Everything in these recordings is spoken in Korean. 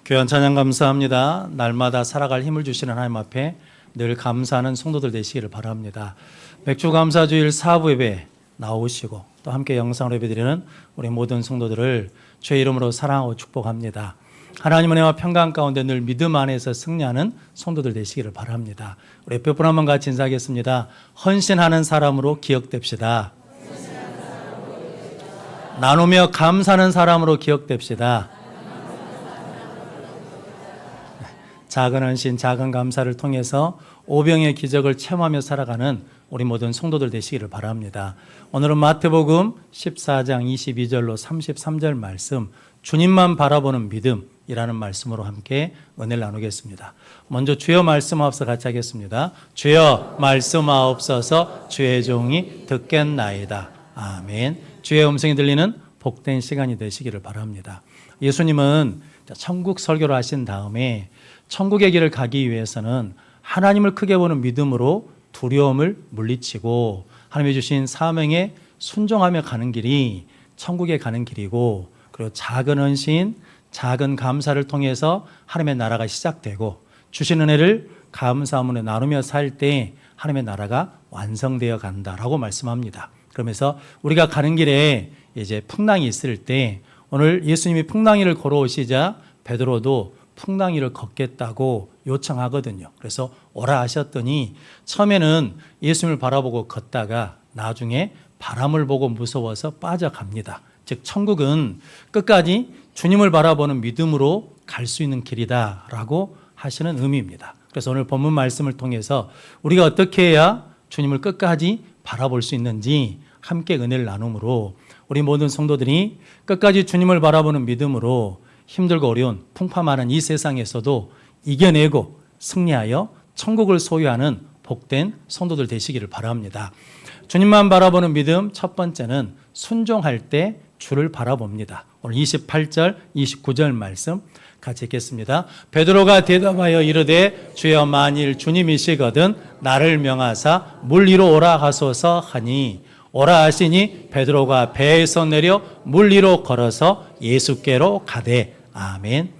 귀한 찬양 감사합니다. 날마다 살아갈 힘을 주시는 하나님 앞에 늘 감사하는 성도들 되시기를 바랍니다. 맥주 감사주일 4부 예배 나오시고 또 함께 영상으로 예배드리는 우리 모든 성도들을 주의 이름으로 사랑하고 축복합니다. 하나님 은혜와 평강 가운데 늘 믿음 안에서 승리하는 성도들 되시기를 바랍니다. 우리 몇 분 한번 같이 인사하겠습니다. 헌신하는 사람으로 기억됩시다. 나누며 감사하는 사람으로 기억됩시다. 작은 헌신, 작은 감사를 통해서 오병의 기적을 체험하며 살아가는 우리 모든 성도들 되시기를 바랍니다. 오늘은 마태복음 14장 22절로 33절 말씀, 주님만 바라보는 믿음이라는 말씀으로 함께 은혜를 나누겠습니다. 먼저 주여 말씀하옵소서 같이 하겠습니다. 주여 말씀하옵소서 주의 종이 듣겠나이다. 아멘. 주의 음성이 들리는 복된 시간이 되시기를 바랍니다. 예수님은 천국 설교를 하신 다음에 천국의 길을 가기 위해서는 하나님을 크게 보는 믿음으로 두려움을 물리치고 하나님이 주신 사명에 순종하며 가는 길이 천국에 가는 길이고, 그리고 작은 헌신, 작은 감사를 통해서 하나님의 나라가 시작되고 주신 은혜를 감사함으로 나누며 살 때 하나님의 나라가 완성되어 간다라고 말씀합니다. 그러면서 우리가 가는 길에 이제 풍랑이 있을 때, 오늘 예수님이 풍랑이를 걸어오시자 베드로도 풍랑이를 걷겠다고 요청하거든요. 그래서 오라 하셨더니 처음에는 예수님을 바라보고 걷다가 나중에 바람을 보고 무서워서 빠져갑니다. 즉 천국은 끝까지 주님을 바라보는 믿음으로 갈 수 있는 길이다라고 하시는 의미입니다. 그래서 오늘 본문 말씀을 통해서 우리가 어떻게 해야 주님을 끝까지 바라볼 수 있는지 함께 은혜를 나눔으로 우리 모든 성도들이 끝까지 주님을 바라보는 믿음으로 힘들고 어려운 풍파 많은 이 세상에서도 이겨내고 승리하여 천국을 소유하는 복된 성도들 되시기를 바랍니다. 주님만 바라보는 믿음, 첫 번째는 순종할 때 주를 바라봅니다. 오늘 28절, 29절 말씀 같이 읽겠습니다. 베드로가 대답하여 이르되 주여 만일 주님이시거든 나를 명하사 물 위로 오라 하소서 하니, 오라 하시니 베드로가 배에서 내려 물 위로 걸어서 예수께로 가되. 아멘.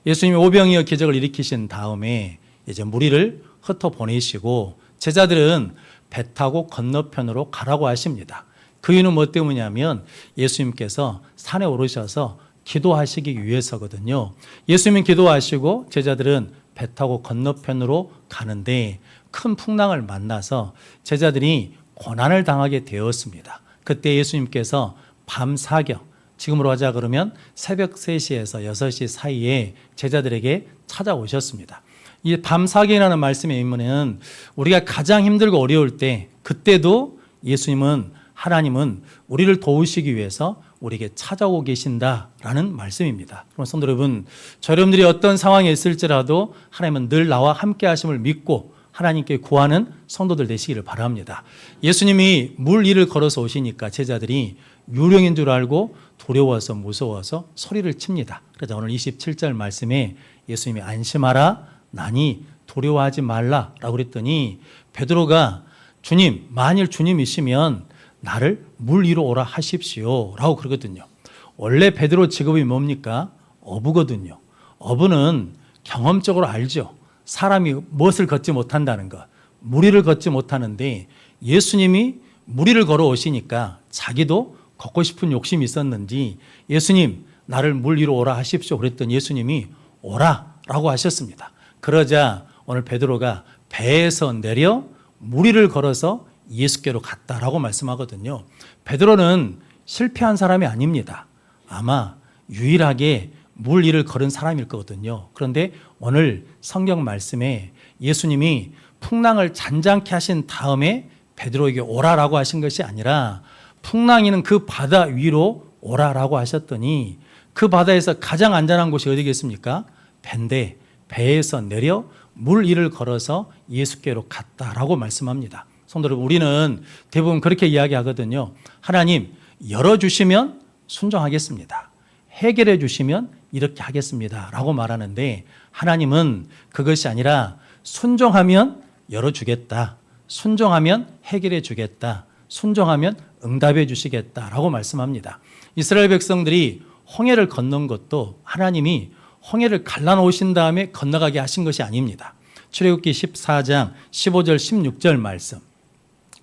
예수님이 오병이어 기적을 일으키신 다음에 이제 무리를 흩어 보내시고 제자들은 배 타고 건너편으로 가라고 하십니다. 그 이유는 뭐 때문이냐면 예수님께서 산에 오르셔서 기도하시기 위해서거든요. 예수님은 기도하시고 제자들은 배 타고 건너편으로 가는데 큰 풍랑을 만나서 제자들이 고난을 당하게 되었습니다. 그때 예수님께서 밤 사경, 지금으로 하자 그러면 새벽 3시에서 6시 사이에 제자들에게 찾아오셨습니다. 이 밤 사경이라는 말씀의 의미는 우리가 가장 힘들고 어려울 때, 그때도 예수님은, 하나님은 우리를 도우시기 위해서 우리에게 찾아오고 계신다라는 말씀입니다. 그럼 성도 여러분, 저 여러분들이 어떤 상황에 있을지라도 하나님은 늘 나와 함께 하심을 믿고 하나님께 구하는 성도들 되시기를 바랍니다. 예수님이 물 위를 걸어서 오시니까 제자들이 유령인 줄 알고 두려워서 무서워서 소리를 칩니다. 그래서 오늘 27절 말씀에 예수님이 안심하라, 나니 두려워하지 말라라고 그랬더니 베드로가 주님, 만일 주님이시면 나를 물 위로 오라 하십시오 라고 그러거든요. 원래 베드로 직업이 뭡니까? 어부거든요. 어부는 경험적으로 알죠. 사람이 무엇을 걷지 못한다는 것, 무리를 걷지 못하는데 예수님이 무리를 걸어 오시니까 자기도 걷고 싶은 욕심이 있었는지 예수님 나를 물 위로 오라 하십시오 그랬더니 예수님이 오라라고 하셨습니다. 그러자 오늘 베드로가 배에서 내려 물 위를 걸어서 예수께로 갔다라고 말씀하거든요. 베드로는 실패한 사람이 아닙니다. 아마 유일하게 물 위를 걸은 사람일 거거든요. 그런데 오늘 성경 말씀에 예수님이 풍랑을 잔잔케 하신 다음에 베드로에게 오라라고 하신 것이 아니라 풍랑이는 그 바다 위로 오라라고 하셨더니 그 바다에서 가장 안전한 곳이 어디겠습니까? 배인데 배에서 내려 물 위를 걸어서 예수께로 갔다라고 말씀합니다. 성도 여러분, 우리는 대부분 그렇게 이야기하거든요. 하나님 열어주시면 순종하겠습니다. 해결해 주시면 이렇게 하겠습니다 라고 말하는데 하나님은 그것이 아니라 순종하면 열어주겠다, 순종하면 해결해 주겠다, 순종하면 응답해 주시겠다라고 말씀합니다. 이스라엘 백성들이 홍해를 건넌 것도 하나님이 홍해를 갈라놓으신 다음에 건너가게 하신 것이 아닙니다. 출애굽기 14장 15절 16절 말씀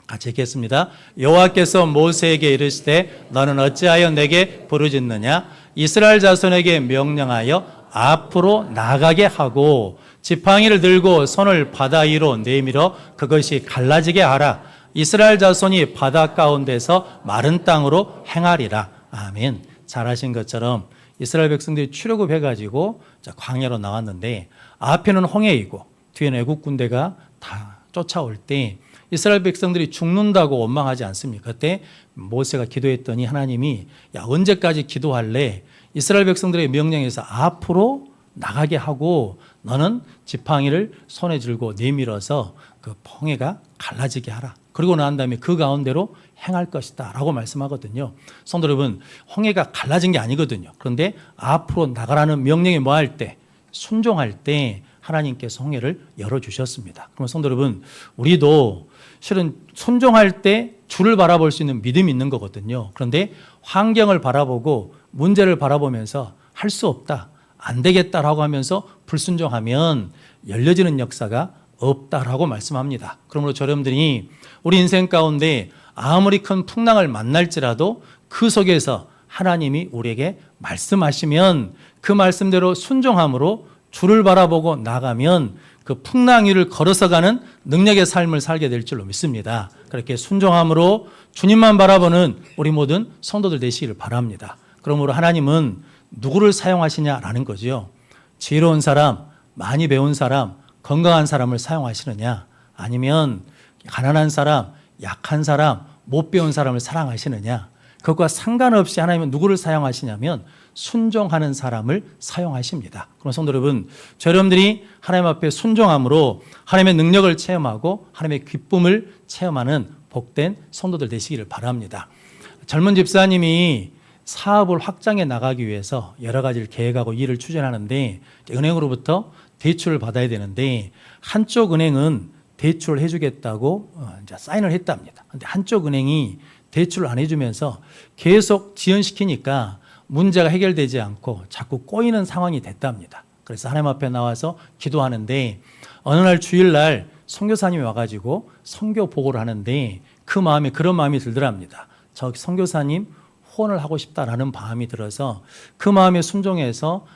같이 읽겠습니다. 여호와께서 모세에게 이르시되 너는 어찌하여 내게 부르짖느냐? 이스라엘 자손에게 명령하여 앞으로 나가게 하고 지팡이를 들고 손을 바다 위로 내밀어 그것이 갈라지게 하라. 이스라엘 자손이 바다 가운데서 마른 땅으로 행하리라. 아멘. 잘하신 것처럼 이스라엘 백성들이 출애굽해가지고 광야로 나왔는데 앞에는 홍해이고 뒤에는 애국 군대가 다 쫓아올 때 이스라엘 백성들이 죽는다고 원망하지 않습니까? 그때 모세가 기도했더니 하나님이 야 언제까지 기도할래? 이스라엘 백성들의 명령에서 앞으로 나가게 하고 너는 지팡이를 손에 들고 내밀어서 그 홍해가 갈라지게 하라. 그리고 난 다음에 그 가운데로 행할 것이다 라고 말씀하거든요. 성도 여러분, 홍해가 갈라진 게 아니거든요. 그런데 앞으로 나가라는 명령에 뭐할 때? 순종할 때 하나님께서 홍해를 열어주셨습니다. 그럼 성도 여러분, 우리도 실은 순종할 때 주를 바라볼 수 있는 믿음이 있는 거거든요. 그런데 환경을 바라보고 문제를 바라보면서 할 수 없다, 안 되겠다라고 하면서 불순종하면 열려지는 역사가 없다라고 말씀합니다. 그러므로 여러분들이 우리 인생 가운데 아무리 큰 풍랑을 만날지라도 그 속에서 하나님이 우리에게 말씀하시면 그 말씀대로 순종함으로 주를 바라보고 나가면 그 풍랑 위를 걸어서 가는 능력의 삶을 살게 될 줄로 믿습니다. 그렇게 순종함으로 주님만 바라보는 우리 모든 성도들 되시기를 바랍니다. 그러므로 하나님은 누구를 사용하시냐라는 거죠. 지혜로운 사람, 많이 배운 사람, 건강한 사람을 사용하시느냐, 아니면 가난한 사람, 약한 사람, 못 배운 사람을 사랑하시느냐. 그것과 상관없이 하나님은 누구를 사용하시냐면 순종하는 사람을 사용하십니다. 그럼 성도 여러분, 여러분들이 하나님 앞에 순종함으로 하나님의 능력을 체험하고 하나님의 기쁨을 체험하는 복된 성도들 되시기를 바랍니다. 젊은 집사님이 사업을 확장해 나가기 위해서 여러 가지를 계획하고 일을 추진하는데 은행으로부터 대출을 받아야 되는데 한쪽 은행은 대출을 해주겠다고 이제 사인을 했답니다. 그런데 한쪽 은행이 대출을 안 해주면서 계속 지연시키니까 문제가 해결되지 않고 자꾸 꼬이는 상황이 됐답니다. 그래서 하나님 앞에 나와서 기도하는데 어느 날 주일날 선교사님이 와가지고 선교 보고를 하는데 그 마음에 그런 마음이 들더랍니다. 저 선교사님 후원을 하고 싶다라는 마음이 들어서 그 마음에 순종해서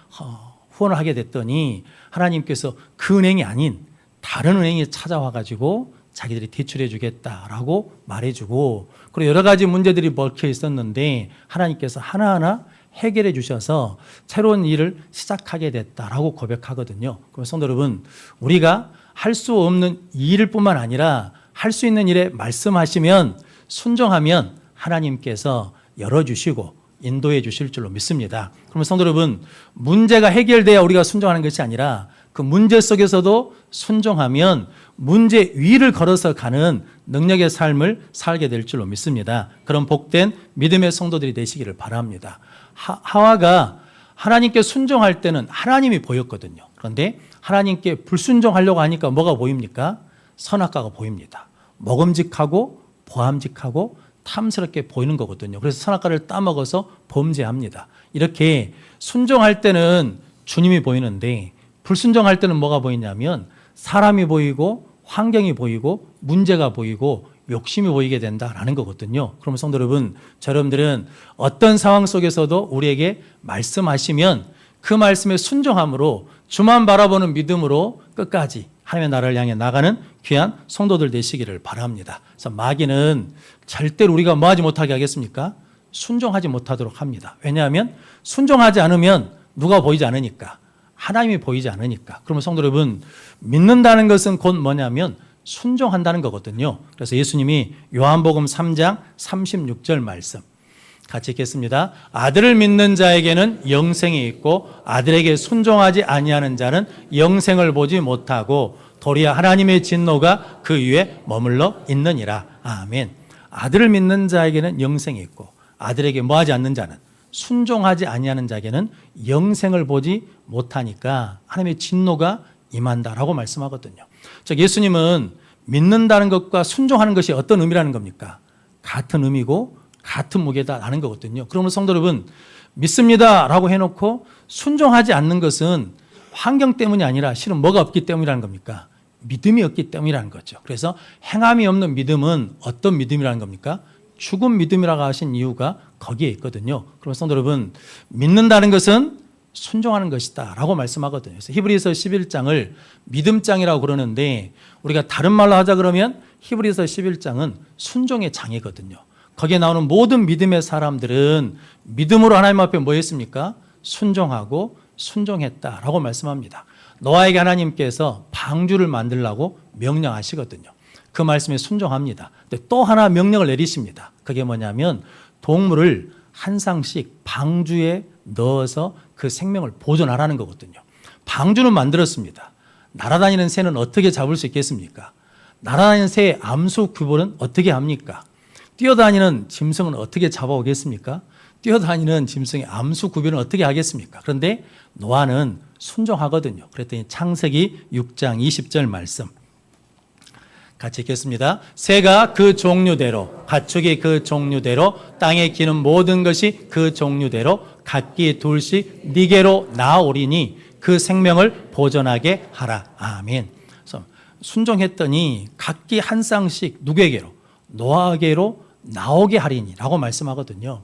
후원을 하게 됐더니 하나님께서 그 은행이 아닌 다른 은행에 찾아와가지고 자기들이 대출해 주겠다라고 말해주고 그리고 여러 가지 문제들이 먹혀 있었는데 하나님께서 하나하나 해결해 주셔서 새로운 일을 시작하게 됐다라고 고백하거든요. 그럼 성도 여러분, 우리가 할 수 없는 일일 뿐만 아니라 할 수 있는 일에 말씀하시면 순종하면 하나님께서 열어주시고 인도해 주실 줄로 믿습니다. 그러면 성도 여러분, 문제가 해결돼야 우리가 순종하는 것이 아니라 그 문제 속에서도 순종하면 문제 위를 걸어서 가는 능력의 삶을 살게 될 줄로 믿습니다. 그런 복된 믿음의 성도들이 되시기를 바랍니다. 하와가 하나님께 순종할 때는 하나님이 보였거든요. 그런데 하나님께 불순종하려고 하니까 뭐가 보입니까? 선악과가 보입니다. 먹음직하고 보암직하고 탐스럽게 보이는 거거든요. 그래서 선악과를 따먹어서 범죄합니다. 이렇게 순종할 때는 주님이 보이는데 불순종할 때는 뭐가 보이냐면 사람이 보이고 환경이 보이고 문제가 보이고 욕심이 보이게 된다라는 거거든요. 그럼 성도 여러분, 여러분들은 어떤 상황 속에서도 우리에게 말씀하시면 그 말씀에 순종함으로 주만 바라보는 믿음으로 끝까지 하나님의 나라를 향해 나가는 귀한 성도들 되시기를 바랍니다. 그래서 마귀는 절대로 우리가 뭐 하지 못하게 하겠습니까? 순종하지 못하도록 합니다. 왜냐하면 순종하지 않으면 누가 보이지 않으니까, 하나님이 보이지 않으니까. 그러면 성도 여러분, 믿는다는 것은 곧 뭐냐면 순종한다는 거거든요. 그래서 예수님이 요한복음 3장 36절 말씀 같이 읽겠습니다. 아들을 믿는 자에게는 영생이 있고 아들에게 순종하지 아니하는 자는 영생을 보지 못하고 도리어 하나님의 진노가 그 위에 머물러 있느니라. 아멘. 아들을 믿는 자에게는 영생이 있고 아들에게 뭐하지 않는 자는, 순종하지 아니하는 자에게는 영생을 보지 못하니까 하나님의 진노가 임한다라고 말씀하거든요. 즉 예수님은 믿는다는 것과 순종하는 것이 어떤 의미라는 겁니까? 같은 의미고 같은 무게다라는 거거든요. 그러면 성도 여러분, 믿습니다 라고 해놓고 순종하지 않는 것은 환경 때문이 아니라 실은 뭐가 없기 때문이라는 겁니까? 믿음이 없기 때문이라는 거죠. 그래서 행함이 없는 믿음은 어떤 믿음이라는 겁니까? 죽은 믿음이라고 하신 이유가 거기에 있거든요. 그럼 성도 여러분, 믿는다는 것은 순종하는 것이다 라고 말씀하거든요. 그래서 히브리서 11장을 믿음장이라고 그러는데 우리가 다른 말로 하자 그러면 히브리서 11장은 순종의 장이거든요. 거기에 나오는 모든 믿음의 사람들은 믿음으로 하나님 앞에 뭐 했습니까? 순종하고 순종했다라고 말씀합니다. 노아에게 하나님께서 방주를 만들라고 명령하시거든요. 그 말씀에 순종합니다. 근데 또 하나 명령을 내리십니다. 그게 뭐냐면 동물을 한 쌍씩 방주에 넣어서 그 생명을 보존하라는 거거든요. 방주는 만들었습니다. 날아다니는 새는 어떻게 잡을 수 있겠습니까? 날아다니는 새의 암수 구별은 어떻게 합니까? 뛰어다니는 짐승은 어떻게 잡아오겠습니까? 뛰어다니는 짐승의 암수 구별은 어떻게 하겠습니까? 그런데 노아는 순종하거든요. 그랬더니 창세기 6장 20절 말씀 같이 읽겠습니다. 새가 그 종류대로, 가축이 그 종류대로, 땅에 기는 모든 것이 그 종류대로 각기 둘씩 네게로 나오리니 그 생명을 보존하게 하라. 아멘. 그래서 순종했더니 각기 한 쌍씩 누구에게로? 노아에게로 나오게 하리니 라고 말씀하거든요.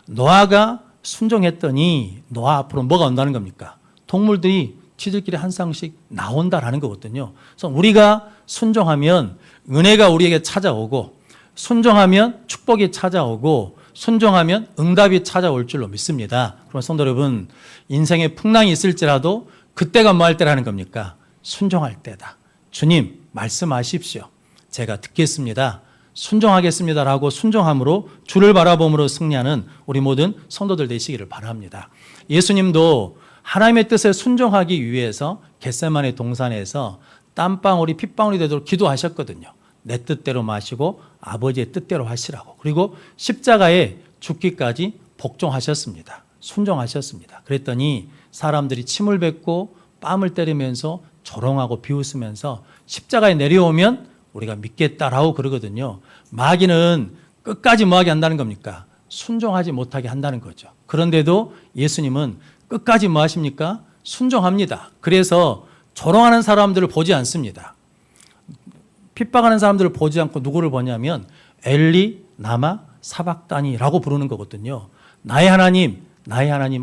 노아가 순종했더니 노아 앞으로 뭐가 온다는 겁니까? 동물들이 지들끼리 한 쌍씩 나온다라는 거거든요. 그래서 우리가 순종하면 은혜가 우리에게 찾아오고, 순종하면 축복이 찾아오고, 순종하면 응답이 찾아올 줄로 믿습니다. 그럼 성도 여러분, 인생에 풍랑이 있을지라도 그때가 뭐 할 때라는 겁니까? 순종할 때다. 주님 말씀하십시오. 제가 듣겠습니다. 순종하겠습니다라고 순종함으로 주를 바라봄으로 승리하는 우리 모든 성도들 되시기를 바랍니다. 예수님도 하나님의 뜻에 순종하기 위해서 겟세마네 동산에서 땀방울이 핏방울이 되도록 기도하셨거든요. 내 뜻대로 마시고 아버지의 뜻대로 하시라고. 그리고 십자가에 죽기까지 복종하셨습니다. 순종하셨습니다. 그랬더니 사람들이 침을 뱉고 뺨을 때리면서 조롱하고 비웃으면서 십자가에 내려오면 우리가 믿겠다라고 그러거든요. 마귀는 끝까지 뭐하게 한다는 겁니까? 순종하지 못하게 한다는 거죠. 그런데도 예수님은 끝까지 뭐 하십니까? 순종합니다. 그래서 조롱하는 사람들을 보지 않습니다. 핍박하는 사람들을 보지 않고 누구를 보냐면 엘리 나마 사박다니라고 부르는 거거든요. 나의 하나님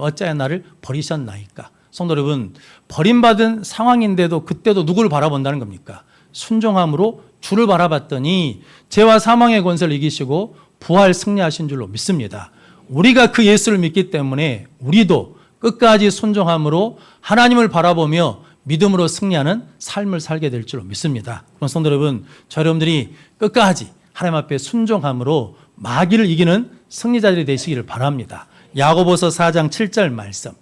어찌하여 나를 버리셨나이까? 성도 여러분, 버림받은 상황인데도 그때도 누구를 바라본다는 겁니까? 순종함으로 주를 바라봤더니 죄와 사망의 권세를 이기시고 부활 승리하신 줄로 믿습니다. 우리가 그 예수를 믿기 때문에 우리도 끝까지 순종함으로 하나님을 바라보며 믿음으로 승리하는 삶을 살게 될 줄로 믿습니다. 그럼 성도 여러분, 저 여러분들이 끝까지 하나님 앞에 순종함으로 마귀를 이기는 승리자들이 되시기를 바랍니다. 야고보서 4장 7절 말씀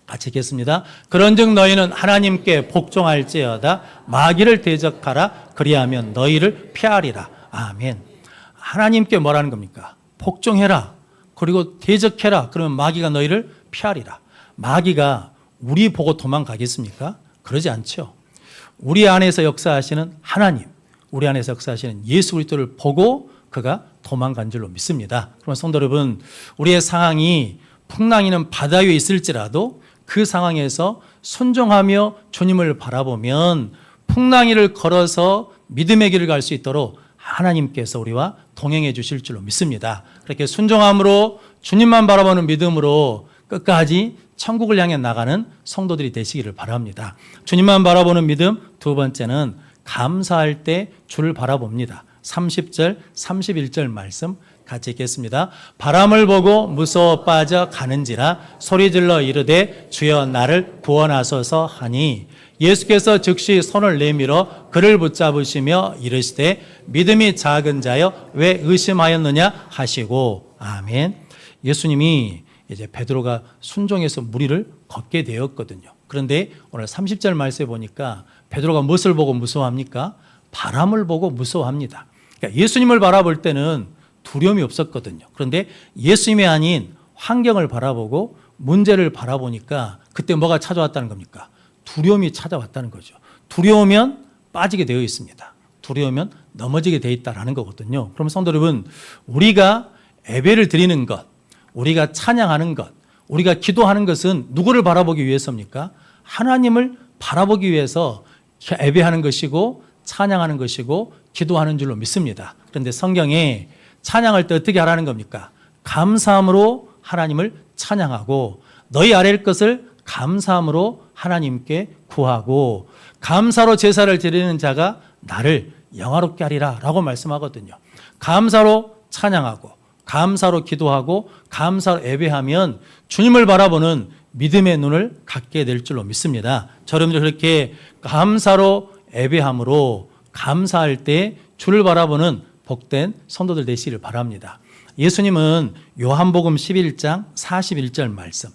같이 읽겠습니다. 그런즉 너희는 하나님께 복종할지어다 마귀를 대적하라 그리하면 너희를 피하리라. 아멘. 하나님께 뭐라는 겁니까? 복종해라. 그리고 대적해라. 그러면 마귀가 너희를 피하리라. 마귀가 우리 보고 도망가겠습니까? 그러지 않죠. 우리 안에서 역사하시는 하나님, 우리 안에서 역사하시는 예수 그리스도를 보고 그가 도망간 줄로 믿습니다. 그럼 성도 여러분, 우리의 상황이 풍랑이는 바다 위에 있을지라도 그 상황에서 순종하며 주님을 바라보면 풍랑이를 걸어서 믿음의 길을 갈 수 있도록 하나님께서 우리와 동행해 주실 줄로 믿습니다. 그렇게 순종함으로 주님만 바라보는 믿음으로 끝까지 천국을 향해 나가는 성도들이 되시기를 바랍니다. 주님만 바라보는 믿음, 두 번째는 감사할 때 주를 바라봅니다. 30절, 31절 말씀 같이 읽겠습니다. 바람을 보고 무서워 빠져 가는지라 소리질러 이르되 주여 나를 구원하소서 하니 예수께서 즉시 손을 내밀어 그를 붙잡으시며 이르시되 믿음이 작은 자여 왜 의심하였느냐 하시고. 아멘. 예수님이 이제 베드로가 순종해서 무리를 걷게 되었거든요. 그런데 오늘 30절 말씀에 보니까 베드로가 무엇을 보고 무서워합니까? 바람을 보고 무서워합니다. 그러니까 예수님을 바라볼 때는 두려움이 없었거든요. 그런데 예수님이 아닌 환경을 바라보고 문제를 바라보니까 그때 뭐가 찾아왔다는 겁니까? 두려움이 찾아왔다는 거죠. 두려우면 빠지게 되어 있습니다. 두려우면 넘어지게 되어 있다는 거거든요. 그럼 성도 여러분, 우리가 예배를 드리는 것, 우리가 찬양하는 것, 우리가 기도하는 것은 누구를 바라보기 위해서입니까? 하나님을 바라보기 위해서 예배하는 것이고 찬양하는 것이고 기도하는 줄로 믿습니다. 그런데 성경에 찬양할 때 어떻게 하라는 겁니까? 감사함으로 하나님을 찬양하고 너희 아랠 것을 감사함으로 하나님께 구하고 감사로 제사를 드리는 자가 나를 영화롭게 하리라 라고 말씀하거든요. 감사로 찬양하고 감사로 기도하고 감사로 예배하면 주님을 바라보는 믿음의 눈을 갖게 될 줄로 믿습니다. 여러분들 그렇게 감사로 예배함으로 감사할 때 주를 바라보는 복된 성도들 되시기를 바랍니다. 예수님은 요한복음 11장 41절 말씀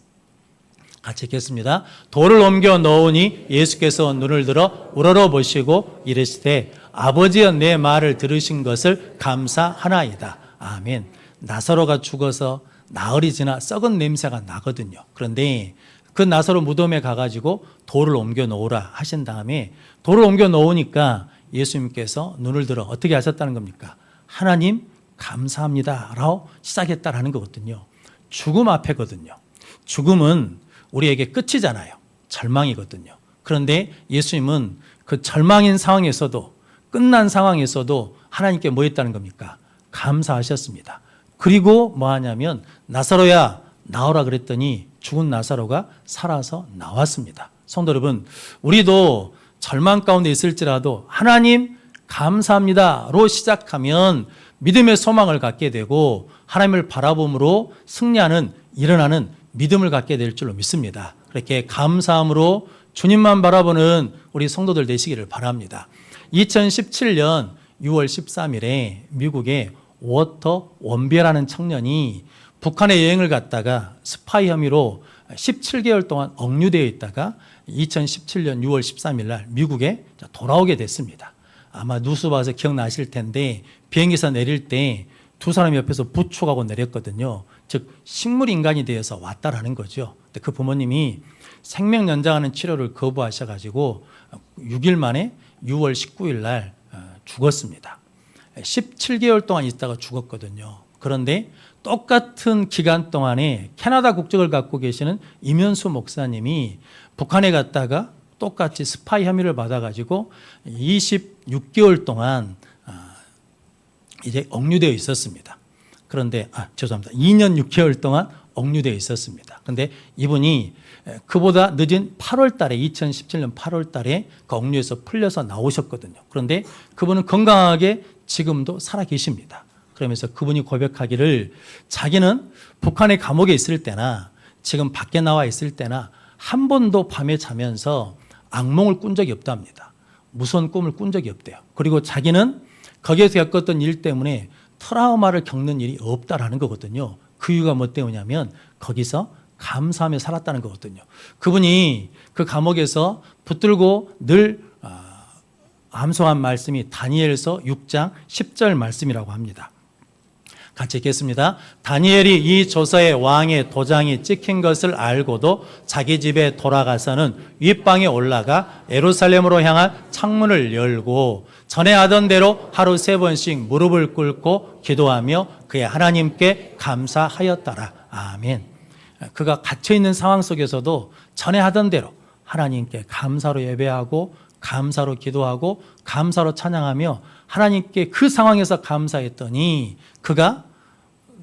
같이 읽겠습니다. 돌을 옮겨 넣으니 예수께서 눈을 들어 우러러 보시고 이르시되 아버지여 내 말을 들으신 것을 감사하나이다. 아멘. 나사로가 죽어서 나흘이 지나 썩은 냄새가 나거든요. 그런데 그 나사로 무덤에 가가지고 돌을 옮겨 놓으라 하신 다음에 돌을 옮겨 놓으니까 예수님께서 눈을 들어 어떻게 하셨다는 겁니까? 하나님 감사합니다 라고 시작했다라는 거거든요. 죽음 앞에거든요. 죽음은 우리에게 끝이잖아요. 절망이거든요. 그런데 예수님은 그 절망인 상황에서도 끝난 상황에서도 하나님께 뭐 했다는 겁니까? 감사하셨습니다. 그리고 뭐 하냐면 나사로야 나오라 그랬더니 죽은 나사로가 살아서 나왔습니다. 성도 여러분, 우리도 절망 가운데 있을지라도 하나님 감사합니다로 시작하면 믿음의 소망을 갖게 되고 하나님을 바라봄으로 승리하는 일어나는 믿음을 갖게 될 줄로 믿습니다. 그렇게 감사함으로 주님만 바라보는 우리 성도들 되시기를 바랍니다. 2017년 6월 13일에 미국의 워터 원비라는 청년이 북한에 여행을 갔다가 스파이 혐의로 17개월 동안 억류되어 있다가 2017년 6월 13일 날 미국에 돌아오게 됐습니다. 아마 뉴스 봐서 기억나실 텐데 비행기에서 내릴 때 두 사람이 옆에서 부축하고 내렸거든요. 즉 식물인간이 되어서 왔다라는 거죠. 근데 그 부모님이 생명 연장하는 치료를 거부하셔가지고 6일 만에 6월 19일 날 죽었습니다. 17개월 동안 있다가 죽었거든요. 그런데 똑같은 기간 동안에 캐나다 국적을 갖고 계시는 임현수 목사님이 북한에 갔다가 똑같이 스파이 혐의를 받아가지고 26개월 동안 이제 억류되어 있었습니다. 그런데 죄송합니다. 2년 6개월 동안 억류되어 있었습니다. 그런데 이분이 그보다 늦은 8월 달에 2017년 8월 달에 그 억류에서 풀려서 나오셨거든요. 그런데 그분은 건강하게 지금도 살아 계십니다. 그러면서 그분이 고백하기를 자기는 북한의 감옥에 있을 때나 지금 밖에 나와 있을 때나 한 번도 밤에 자면서 악몽을 꾼 적이 없답니다. 무서운 꿈을 꾼 적이 없대요. 그리고 자기는 거기에서 겪었던 일 때문에 트라우마를 겪는 일이 없다라는 거거든요. 그 이유가 뭐 때문이냐면 거기서 감사하며 살았다는 거거든요. 그분이 그 감옥에서 붙들고 늘 암송한 말씀이 다니엘서 6장 10절 말씀이라고 합니다. 같이 읽겠습니다. 다니엘이 이 조서에 왕의 도장이 찍힌 것을 알고도 자기 집에 돌아가서는 윗방에 올라가 예루살렘으로 향한 창문을 열고 전에 하던 대로 하루 3번씩 무릎을 꿇고 기도하며 그의 하나님께 감사하였더라. 아멘. 그가 갇혀있는 상황 속에서도 전에 하던 대로 하나님께 감사로 예배하고 감사로 기도하고 감사로 찬양하며 하나님께 그 상황에서 감사했더니 그가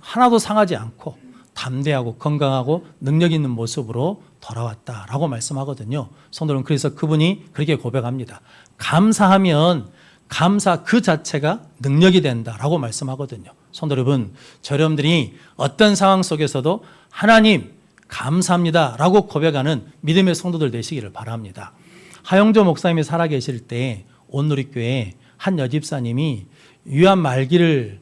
하나도 상하지 않고 담대하고 건강하고 능력 있는 모습으로 돌아왔다라고 말씀하거든요. 성도는 그래서 그분이 그렇게 고백합니다. 감사하면 감사 그 자체가 능력이 된다라고 말씀하거든요. 성도 여러분, 여러분들이 어떤 상황 속에서도 하나님 감사합니다라고 고백하는 믿음의 성도들 되시기를 바랍니다. 하영조 목사님이 살아계실 때 온누리교회 한 여집사님이 위암 말기를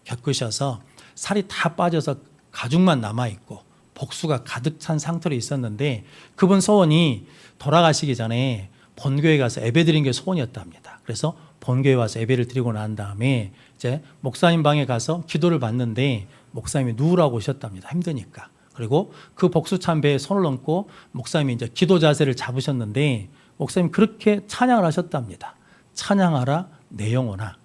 겪으셔서 살이 다 빠져서 가죽만 남아있고 복수가 가득 찬 상태로 있었는데 그분 소원이 돌아가시기 전에 본교회 가서 예배 드린 게 소원이었답니다. 그래서 본교회 와서 예배를 드리고 난 다음에 이제 목사님 방에 가서 기도를 받는데 목사님이 누우라고 오셨답니다. 힘드니까. 그리고 그 복수 찬 배에 손을 얹고 목사님이 이제 기도 자세를 잡으셨는데 목사님이 그렇게 찬양을 하셨답니다. 찬양하라 내 영혼아,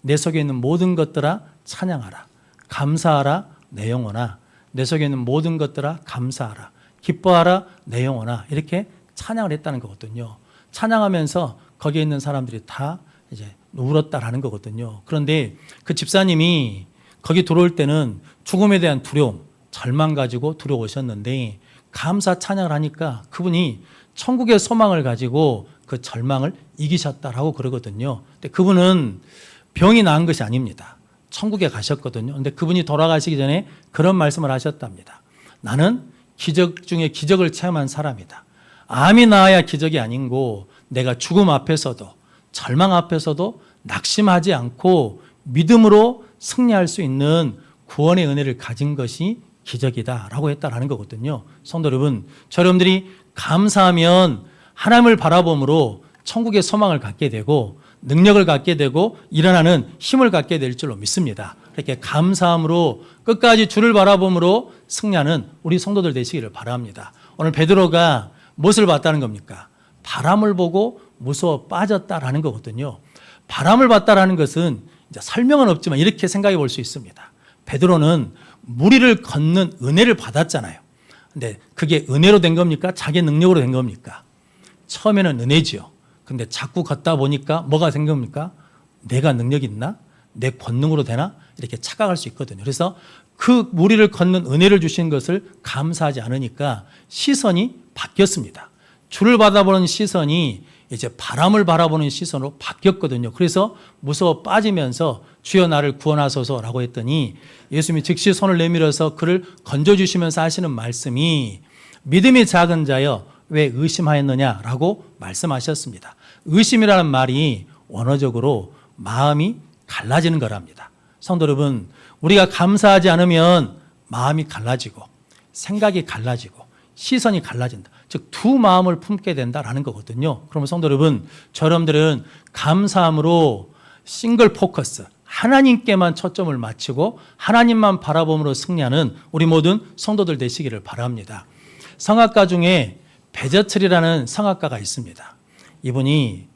내 속에 있는 모든 것들아 찬양하라. 감사하라 내 영혼아, 내 속에 있는 모든 것들아 감사하라. 기뻐하라 내 영혼아. 이렇게 찬양을 했다는 거거든요. 찬양하면서 거기에 있는 사람들이 다 이제 울었다라는 거거든요. 그런데 그 집사님이 거기 들어올 때는 죽음에 대한 두려움, 절망 가지고 들어오셨는데 감사 찬양을 하니까 그분이 천국의 소망을 가지고 그 절망을 이기셨다라고 그러거든요. 근데 그분은 병이 나은 것이 아닙니다. 천국에 가셨거든요. 근데 그분이 돌아가시기 전에 그런 말씀을 하셨답니다. 나는 기적 중에 기적을 체험한 사람이다. 암이 나아야 기적이 아닌고 내가 죽음 앞에서도 절망 앞에서도 낙심하지 않고 믿음으로 승리할 수 있는 구원의 은혜를 가진 것이 기적이다라고 했다라는 거거든요. 성도 여러분, 여러분들이 감사하면 하나님을 바라봄으로 천국의 소망을 갖게 되고 능력을 갖게 되고 일어나는 힘을 갖게 될 줄로 믿습니다. 이렇게 감사함으로 끝까지 주를 바라봄으로 승리하는 우리 성도들 되시기를 바랍니다. 오늘 베드로가 무엇을 봤다는 겁니까? 바람을 보고 무서워 빠졌다라는 거거든요. 바람을 봤다라는 것은 이제 설명은 없지만 이렇게 생각해 볼 수 있습니다. 베드로는 무리를 걷는 은혜를 받았잖아요. 근데 그게 은혜로 된 겁니까? 자기 능력으로 된 겁니까? 처음에는 은혜지요. 근데 자꾸 걷다 보니까 뭐가 된 겁니까? 내가 능력 있나? 내 권능으로 되나? 이렇게 착각할 수 있거든요. 그래서 그 무리를 걷는 은혜를 주신 것을 감사하지 않으니까 시선이 바뀌었습니다. 주를 바라보는 시선이 이제 바람을 바라보는 시선으로 바뀌었거든요. 그래서 무서워 빠지면서 주여 나를 구원하소서라고 했더니 예수님이 즉시 손을 내밀어서 그를 건져주시면서 하시는 말씀이 믿음이 작은 자여 왜 의심하였느냐라고 말씀하셨습니다. 의심이라는 말이 원어적으로 마음이 갈라지는 거랍니다. 성도 여러분, 우리가 감사하지 않으면 마음이 갈라지고 생각이 갈라지고 시선이 갈라진다. 즉 두 마음을 품게 된다라는 거거든요. 그러면 성도 여러분, 여러분들은 감사함으로 싱글 포커스, 하나님께만 초점을 맞추고 하나님만 바라봄으로 승리하는 우리 모든 성도들 되시기를 바랍니다. 성악가 중에 베저틀이라는 성악가가 있습니다. 이분이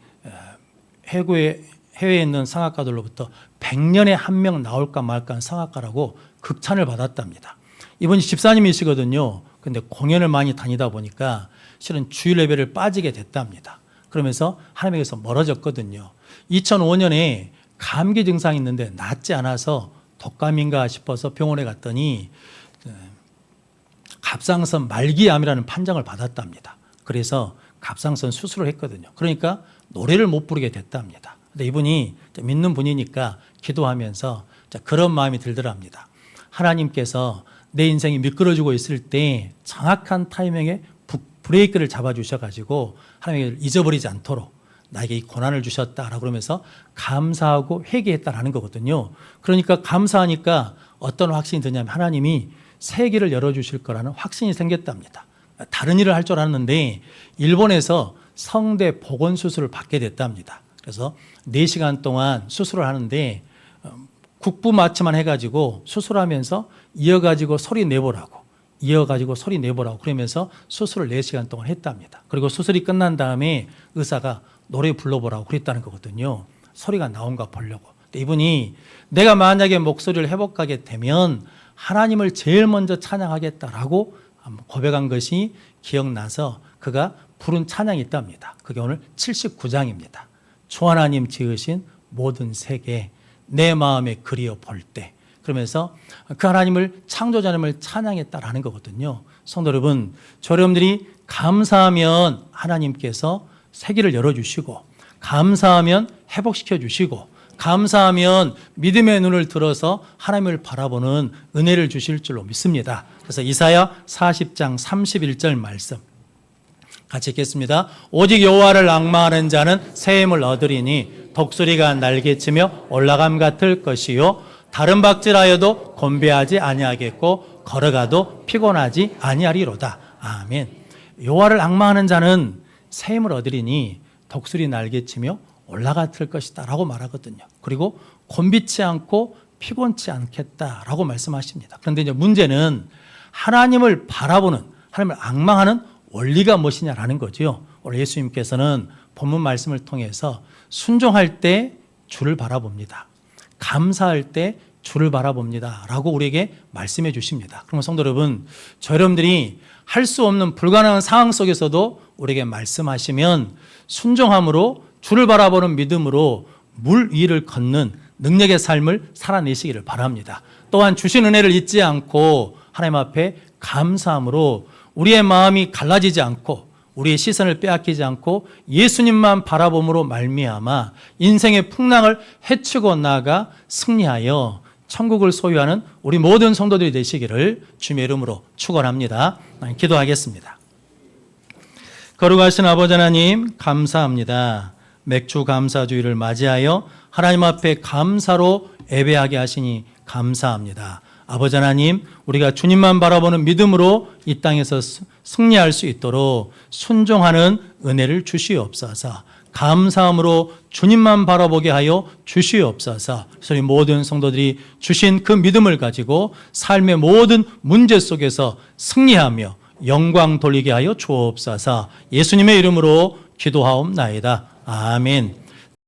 해외에 있는 성악가들로부터 100년에 한 명 나올까 말까 한 성악가라고 극찬을 받았답니다. 이분이 집사님이시거든요. 근데 공연을 많이 다니다 보니까 실은 주일 예배를 빠지게 됐답니다. 그러면서 하나님에게서 멀어졌거든요. 2005년에 감기 증상이 있는데 낫지 않아서 독감인가 싶어서 병원에 갔더니 갑상선 말기암이라는 판정을 받았답니다. 그래서 갑상선 수술을 했거든요. 그러니까 노래를 못 부르게 됐답니다. 근데 이분이 믿는 분이니까 기도하면서 그런 마음이 들더랍니다. 하나님께서 내 인생이 미끄러지고 있을 때 정확한 타이밍에 브레이크를 잡아주셔가지고 하나님을 잊어버리지 않도록 나에게 이 고난을 주셨다라고 그러면서 감사하고 회개했다라는 거거든요. 그러니까 감사하니까 어떤 확신이 드냐면 하나님이 새 길을 열어주실 거라는 확신이 생겼답니다. 다른 일을 할 줄 알았는데 일본에서 성대 복원 수술을 받게 됐답니다. 그래서 4시간 동안 수술을 하는데 국부 마취만 해가지고 수술하면서 이어가지고 소리 내보라고 그러면서 수술을 4시간 동안 했답니다. 그리고 수술이 끝난 다음에 의사가 노래 불러보라고 그랬다는 거거든요. 소리가 나온가 보려고. 근데 이분이 내가 만약에 목소리를 회복하게 되면 하나님을 제일 먼저 찬양하겠다라고 고백한 것이 기억나서 그가 부른 찬양이 있답니다. 그게 오늘 79장입니다. 주 하나님 지으신 모든 세계 내 마음에 그리워 볼 때, 그러면서 그 하나님을 창조자님을 찬양했다라는 거거든요. 성도 여러분, 여러분들이 감사하면 하나님께서 세계를 열어주시고, 감사하면 회복시켜 주시고, 감사하면 믿음의 눈을 들어서 하나님을 바라보는 은혜를 주실 줄로 믿습니다. 그래서 이사야 40장 31절 말씀 같이 읽겠습니다. 오직 여호와를 앙망하는 자는 새 힘을 얻으리니 독수리가 날개치며 올라감 같을 것이요 다른 박질하여도 곤배하지 아니하겠고 걸어가도 피곤하지 아니하리로다. 아멘. 여호와를 앙망하는 자는 새 힘을 얻으리니 독수리 날개치며 올라갔을 것이다 라고 말하거든요. 그리고 곤비치 않고 피곤치 않겠다라고 말씀하십니다. 그런데 이제 문제는 하나님을 바라보는, 하나님을 앙망하는 원리가 무엇이냐라는 거죠. 오늘 예수님께서는 본문 말씀을 통해서 순종할 때 주를 바라봅니다. 감사할 때 주를 바라봅니다 라고 우리에게 말씀해 주십니다. 그러면 성도 여러분, 저 여러분들이 할 수 없는 불가능한 상황 속에서도 우리에게 말씀하시면 순종함으로 주를 바라보는 믿음으로 물 위를 걷는 능력의 삶을 살아내시기를 바랍니다. 또한 주신 은혜를 잊지 않고 하나님 앞에 감사함으로 우리의 마음이 갈라지지 않고 우리의 시선을 빼앗기지 않고 예수님만 바라봄으로 말미암아 인생의 풍랑을 헤치고 나아가 승리하여 천국을 소유하는 우리 모든 성도들이 되시기를 주님의 이름으로 축원합니다. 기도하겠습니다. 거룩하신 아버지 하나님, 감사합니다. 맥주 감사주의를 맞이하여 하나님 앞에 감사로 예배하게 하시니 감사합니다. 아버지 하나님, 우리가 주님만 바라보는 믿음으로 이 땅에서 승리할 수 있도록 순종하는 은혜를 주시옵소서. 감사함으로 주님만 바라보게 하여 주시옵소서. 저희 모든 성도들이 주신 그 믿음을 가지고 삶의 모든 문제 속에서 승리하며 영광 돌리게 하여 주옵소서. 예수님의 이름으로 기도하옵나이다. 아멘.